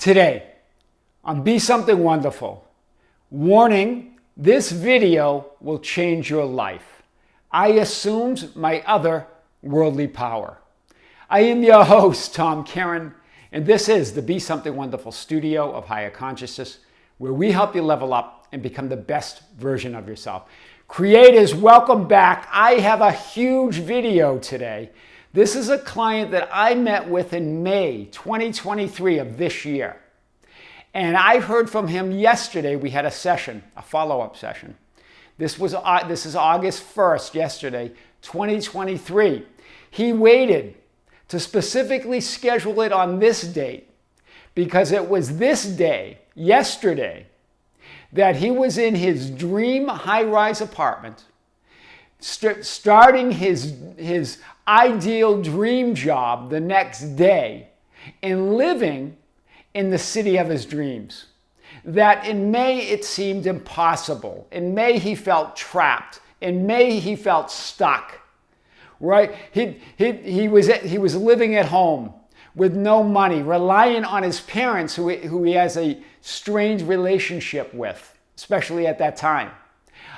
Today, on Be Something Wonderful, warning, this video will change your life. I assumed my other worldly power. I am your host, Tom Kearin, and this is the Be Something Wonderful studio of higher consciousness, where we help you level up and become the best version of yourself. Creators, welcome back. I have a huge video today. This is a client that I met with in May 2023 of this year. And I heard from him yesterday. We had a session, a follow-up session. This is August 1st, yesterday, 2023. He waited to specifically schedule it on this date because it was this day, yesterday, that he was in his dream high-rise apartment, starting his ideal dream job the next day, and living in the city of his dreams. That in May it seemed impossible. In May he felt trapped. In May he felt stuck. Right? He was living at home with no money, relying on his parents who he has a strange relationship with, especially at that time.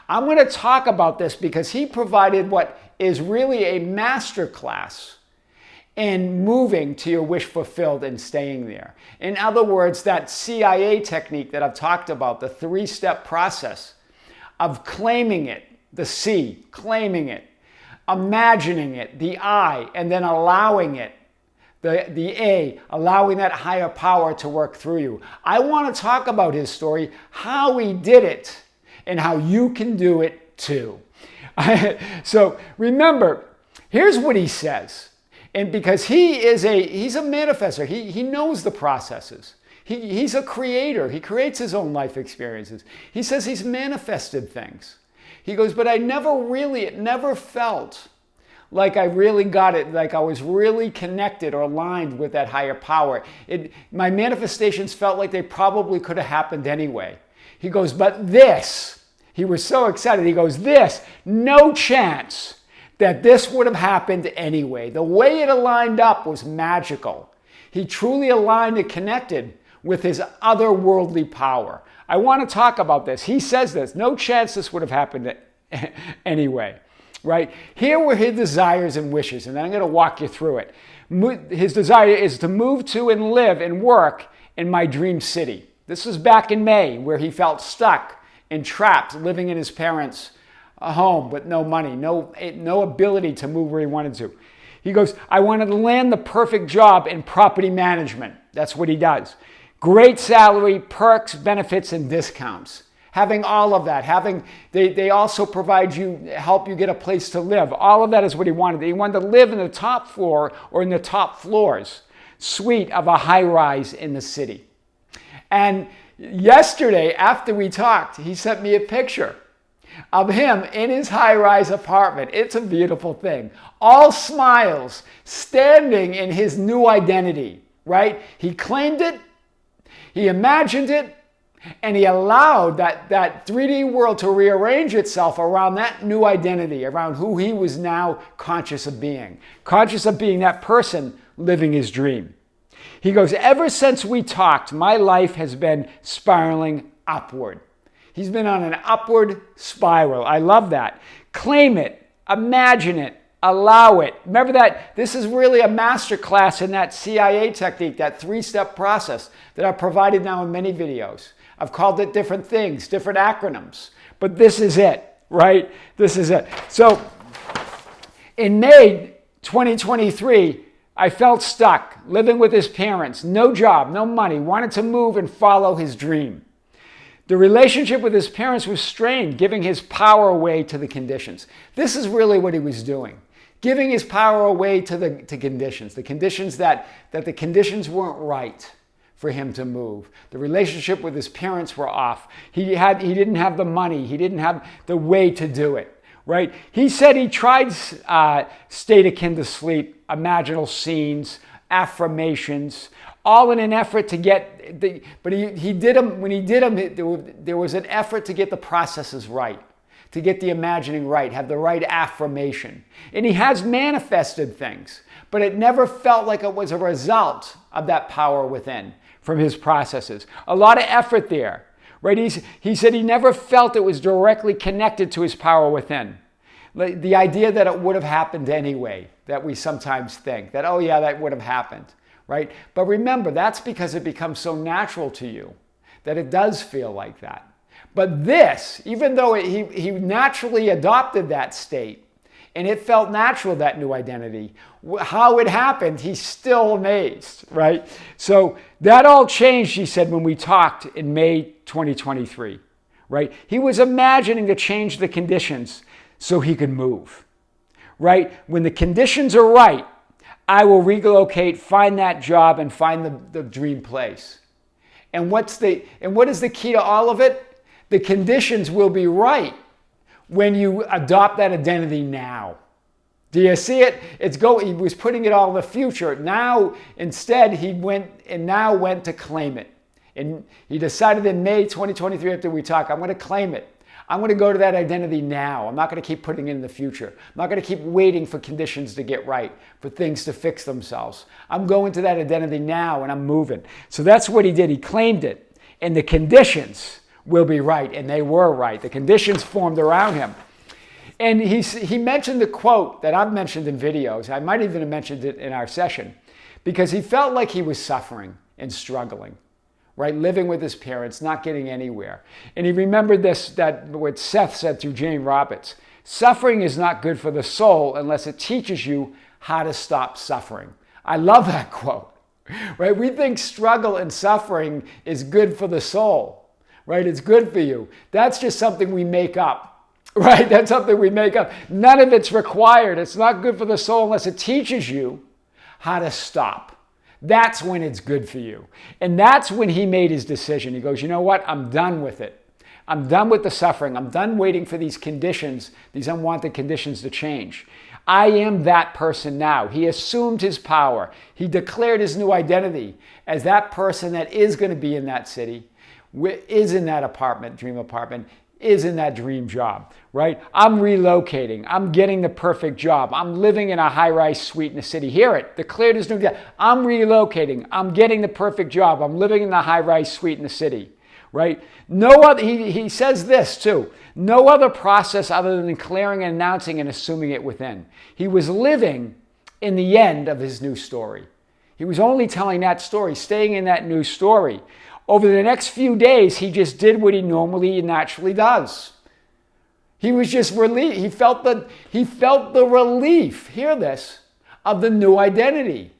I'm going to talk about this because he provided what is really a master class in moving to your wish fulfilled and staying there. In other words, that CIA technique that I've talked about, the 3-step process of claiming it, the C, claiming it, imagining it, the I, and then allowing it, the A, allowing that higher power to work through you. I want to talk about his story, how he did it, and how you can do it too. So remember, here's what he says. And because he's a manifestor, he knows the processes. He's a creator. He creates his own life experiences. He says he's manifested things. He goes, but it never felt like I really got it, like I was really connected or aligned with that higher power. My manifestations felt like they probably could have happened anyway. He goes, but this, he was so excited. He goes, no chance that this would have happened anyway. The way it aligned up was magical. He truly aligned and connected with his otherworldly power. I want to talk about this. He says this, no chance this would have happened anyway, right? Here were his desires and wishes, and then I'm going to walk you through it. His desire is to move to and live and work in my dream city. This was back in May, where he felt stuck and trapped, living in his parents' home with no money, no ability to move where he wanted to. He goes, I wanted to land the perfect job in property management. That's what he does. Great salary, perks, benefits, and discounts. Having all of that. They also provide help you get a place to live. All of that is what he wanted. He wanted to live in the top floor or in the top floors suite of a high rise in the city. And yesterday, after we talked, he sent me a picture of him in his high-rise apartment. It's a beautiful thing. All smiles, standing in his new identity, right? He claimed it, he imagined it, and he allowed that 3D world to rearrange itself around that new identity, around who he was now conscious of being that person living his dream. He goes, ever since we talked, my life has been spiraling upward. He's been on an upward spiral. I love that. Claim it, imagine it, allow it. Remember that this is really a master class in that CIA technique, that 3-step process that I've provided now in many videos. I've called it different things, different acronyms, but this is it, right? This is it. So in May 2023, I felt stuck, living with his parents, no job, no money, wanted to move and follow his dream. The relationship with his parents was strained, giving his power away to the conditions. This is really what he was doing, giving his power away to conditions, the conditions that the conditions weren't right for him to move. The relationship with his parents were off. He didn't have the money. He didn't have the way to do it, right? He said he tried state akin to sleep, imaginal scenes, affirmations, all in an effort to get but he did them. When he did them, there was an effort to get the processes right, to get the imagining right, have the right affirmation. And he has manifested things, but it never felt like it was a result of that power within from his processes. A lot of effort there, right? He said he never felt it was directly connected to his power within. The idea that it would have happened anyway, that we sometimes think, that, oh yeah, that would have happened, right? But remember, that's because it becomes so natural to you that it does feel like that. But this, even though he naturally adopted that state, and it felt natural, that new identity, how it happened, he's still amazed, right? So that all changed, he said, when we talked in May 2023, right? He was imagining to change the conditions so he could move, right? When the conditions are right, I will relocate, find that job, and find the dream place. And what is the key to all of it? The conditions will be right when you adopt that identity now. Do you see it? He was putting it all in the future. Now, instead, he went to claim it. And he decided in May 2023, after we talked, I'm going to claim it. I'm going to go to that identity now. I'm not going to keep putting it in the future. I'm not going to keep waiting for conditions to get right, for things to fix themselves. I'm going to that identity now, and I'm moving. So that's what he did. He claimed it. And the conditions will be right. And they were right. The conditions formed around him. And he mentioned the quote that I've mentioned in videos. I might even have mentioned it in our session, because he felt like he was suffering and struggling, right? Living with his parents, not getting anywhere. And he remembered what Seth said through Jane Roberts. Suffering is not good for the soul unless it teaches you how to stop suffering. I love that quote, right? We think struggle and suffering is good for the soul, right? It's good for you. That's just something we make up. Right? That's something we make up. None of it's required. It's not good for the soul unless it teaches you how to stop. That's when it's good for you. And that's when he made his decision. He goes, you know what? I'm done with it. I'm done with the suffering. I'm done waiting for these conditions, these unwanted conditions to change. I am that person now. He assumed his power. He declared his new identity as that person that is going to be in that city, is in that apartment, dream apartment, is in that dream job, right? I'm relocating. I'm getting the perfect job. I'm living in a high-rise suite in the city. Hear it. Declared his new identity. I'm relocating. I'm getting the perfect job. I'm living in the high-rise suite in the city, right? No other. He says this too. No other process other than declaring and announcing and assuming it within. He was living in the end of his new story. He was only telling that story, staying in that new story. Over the next few days, he just did what he normally and naturally does. He was just relieved. He felt the relief, hear this, of the new identity.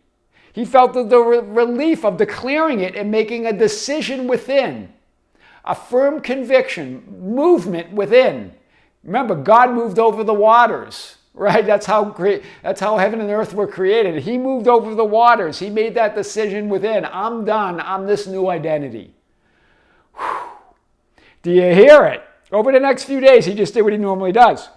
He felt the relief of declaring it and making a decision within. A firm conviction, movement within. Remember, God moved over the waters, right? That's how heaven and earth were created. He moved over the waters. He made that decision within. I'm done. I'm this new identity. Whew. Do you hear it? Over the next few days, he just did what he normally does.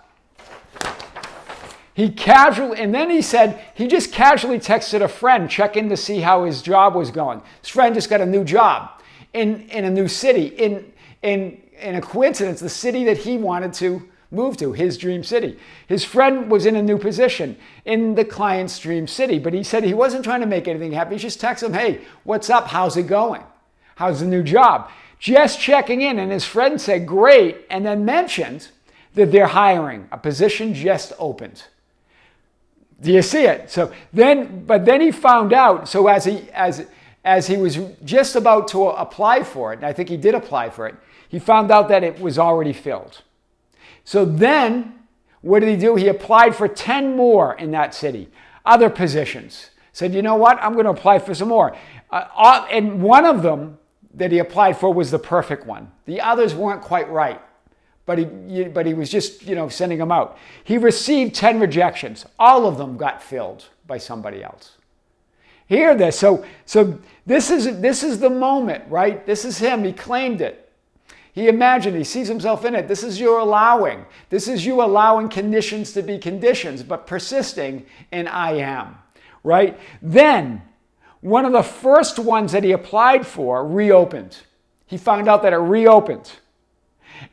And then he said, he just casually texted a friend, checking to see how his job was going. His friend just got a new job in a new city. In a coincidence, the city that he wanted to move to, his dream city. His friend was in a new position in the client's dream city, but he said he wasn't trying to make anything happen. He just texted him, hey, what's up? How's it going? How's the new job? Just checking in. And his friend said, great, and then mentioned that they're hiring. A position just opened. Do you see it? But then he found out, so as he was just about to apply for it, and I think he did apply for it, he found out that it was already filled. So then, what did he do? He applied for 10 more in that city, other positions. Said, you know what? I'm going to apply for some more. And one of them that he applied for was the perfect one. The others weren't quite right, but he was just, sending them out. He received 10 rejections. All of them got filled by somebody else. Hear this. So this is the moment, right? This is him. He claimed it. He imagined, he sees himself in it. This is your allowing. This is you allowing conditions to be conditions, but persisting in I am, right? Then, one of the first ones that he applied for reopened. He found out that it reopened.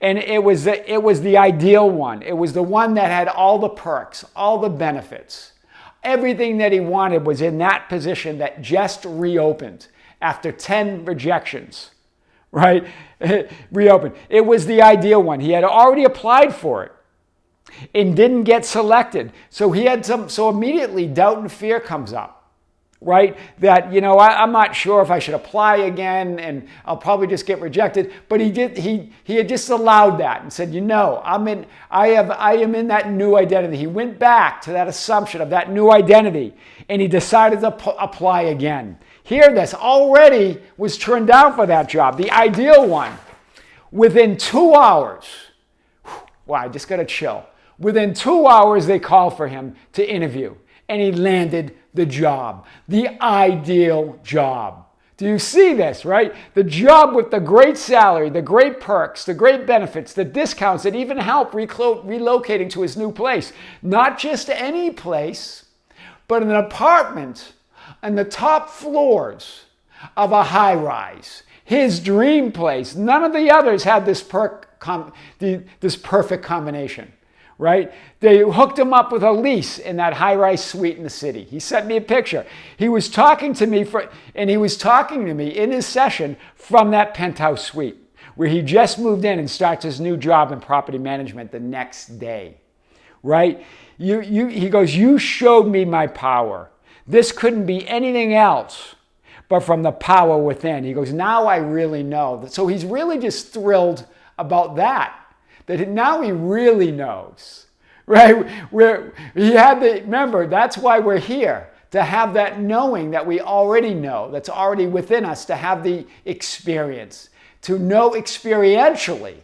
And it was the ideal one. It was the one that had all the perks, all the benefits. Everything that he wanted was in that position that just reopened after 10 rejections, right? Reopened. It was the ideal one. He had already applied for it and didn't get selected. So so immediately doubt and fear comes up. Right? That, I'm not sure if I should apply again and I'll probably just get rejected. But he had just allowed that and said, I am in that new identity. He went back to that assumption of that new identity and he decided to apply again. Hear this, already was turned down for that job, the ideal one. Within 2 hours, wow, I just got to chill. Within 2 hours, they called for him to interview and he landed the job, the ideal job. Do you see this, right? The job with the great salary, the great perks, the great benefits, the discounts that even help relocating to his new place. Not just any place, but an apartment on the top floors of a high rise. His dream place. None of the others had this perfect combination. Right? They hooked him up with a lease in that high-rise suite in the city. He sent me a picture. He was talking to me in his session from that penthouse suite where he just moved in and starts his new job in property management the next day. Right? He goes, you showed me my power. This couldn't be anything else but from the power within. He goes, now I really know. So he's really just thrilled about that. That now he really knows, right? Remember, that's why we're here, to have that knowing that we already know, that's already within us, to have the experience, to know experientially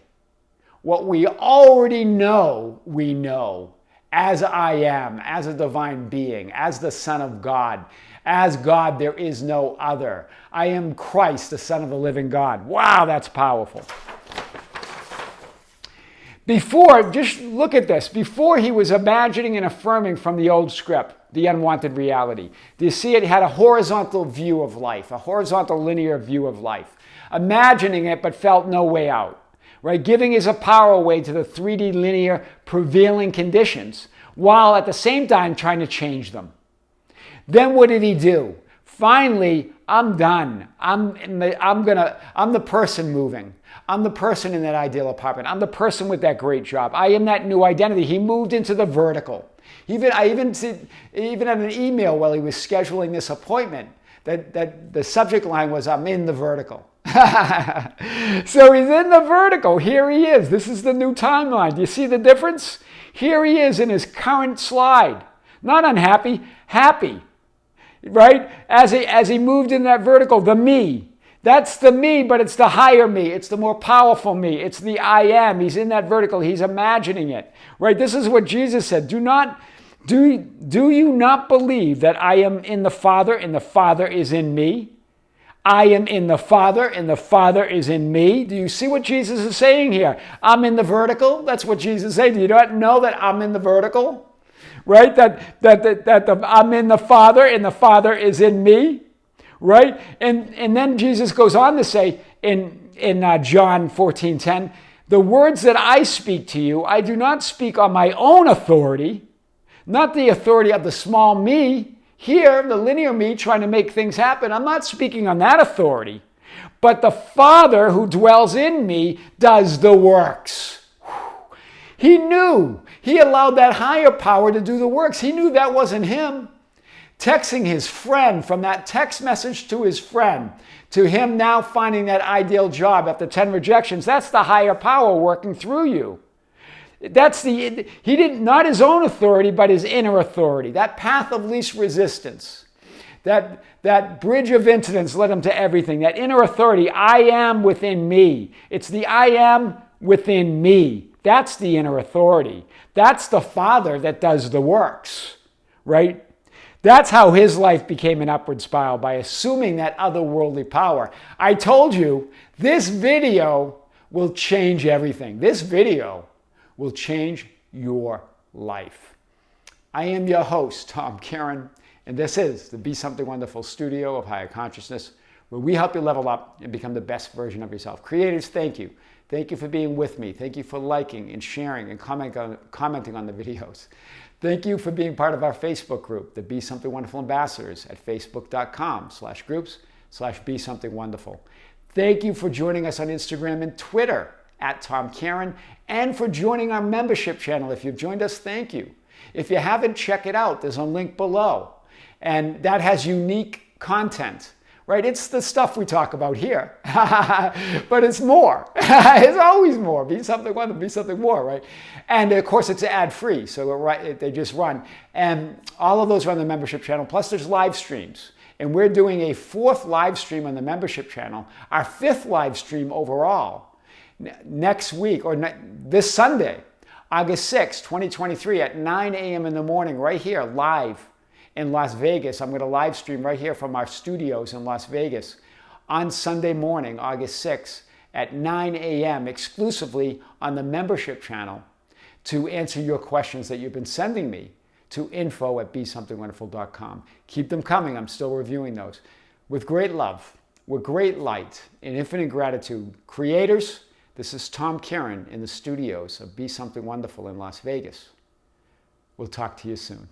what we already know we know, as I am, as a divine being, as the Son of God. As God, there is no other. I am Christ, the Son of the living God. Wow, that's powerful. Just look at this. Before he was imagining and affirming from the old script, the unwanted reality. Do you see it? He had a horizontal view of life, a horizontal linear view of life. Imagining it, but felt no way out. Right? Giving his power away to the 3D linear prevailing conditions, while at the same time trying to change them. Then what did he do? Finally, I'm done. I'm the person moving. I'm the person in that ideal apartment. I'm the person with that great job. I am that new identity. He moved into the vertical. I even had an email while he was scheduling this appointment that the subject line was, I'm in the vertical. So he's in the vertical. Here he is. This is the new timeline. Do you see the difference? Here he is in his current slide. Not unhappy, happy. Right? As he moved in that vertical, the me. That's the me, but it's the higher me. It's the more powerful me. It's the I am. He's in that vertical. He's imagining it. Right? This is what Jesus said. Do you not believe that I am in the Father and the Father is in me? I am in the Father and the Father is in me. Do you see what Jesus is saying here? I'm in the vertical. That's what Jesus is saying. Do you not know that I'm in the vertical? Right? I'm in the Father and the Father is in me. Right? And then Jesus goes on to say in John 14:10, the words that I speak to you, I do not speak on my own authority, not the authority of the small me, here, the linear me trying to make things happen. I'm not speaking on that authority, but the Father who dwells in me does the works. He knew. He allowed that higher power to do the works. He knew that wasn't him. Texting his friend, from that text message to his friend, to him now finding that ideal job after 10 rejections, that's the higher power working through you. Not his own authority, but his inner authority. That path of least resistance. That bridge of incidents led him to everything. That inner authority, I am within me. It's the I am within me. That's the inner authority. That's the Father that does the works, right? That's how his life became an upward spiral, by assuming that otherworldly power. I told you, this video will change everything. This video will change your life. I am your host, Tom Kearin, and this is the Be Something Wonderful studio of higher consciousness, where we help you level up and become the best version of yourself. Creators, thank you. Thank you for being with me. Thank you for liking and sharing and commenting on the videos. Thank you for being part of our Facebook group, the Be Something Wonderful Ambassadors, at facebook.com/groups/Be Something Wonderful. Thank you for joining us on Instagram and Twitter at Tom Kearin, and for joining our membership channel. If you've joined us, thank you. If you haven't, check it out. There's a link below. And that has unique content, right? It's the stuff we talk about here, but it's more. It's always more. Be something wonderful, be something more, right? And of course, it's ad-free, so they just run. And all of those are on the membership channel. Plus, there's live streams. And we're doing a 4th live stream on the membership channel, our 5th live stream overall, next week, or this Sunday, August 6, 2023, at 9 a.m. in the morning, right here, live in Las Vegas. I'm going to live stream right here from our studios in Las Vegas on Sunday morning, August 6, at 9 a.m., exclusively on the membership channel, to answer your questions that you've been sending me to info@besomethingwonderful.com. Keep them coming. I'm still reviewing those. With great love, with great light, and infinite gratitude, creators, this is Tom Kearin in the studios of Be Something Wonderful in Las Vegas. We'll talk to you soon.